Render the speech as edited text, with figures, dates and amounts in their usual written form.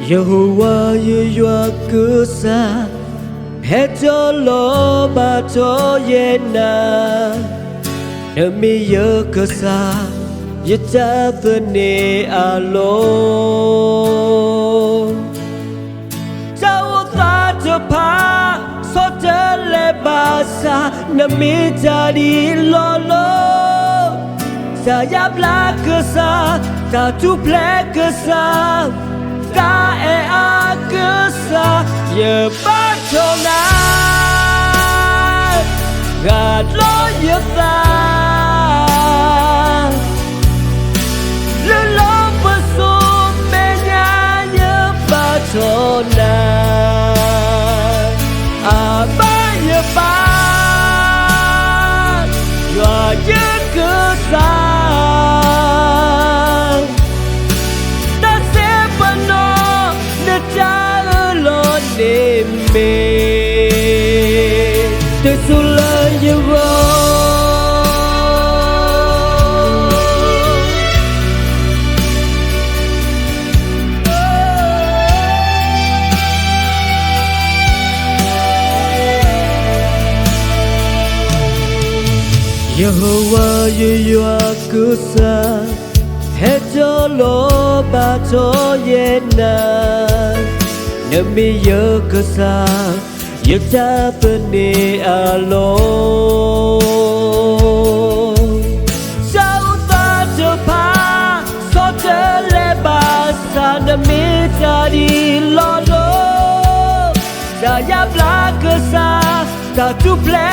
Yehovah yua kusa Heto lo bato yena Nami yo kusa Yita thune alo Tau thata pa Sota le basa Nami jadi lolo Saya bla kusa Tatu ple kusa Ta e a kusa Ye batona Gad lo ye ta Le lo paso me nya ye batona Aba ye ba Yua ye kusa Te sulla llevó Yehovah yua kusa Heto lo bato yena Nami yo kusa Yukta thune alo Sao thata pa Sota le basa Nami jadi lolo Saya bla kusa Tatu ple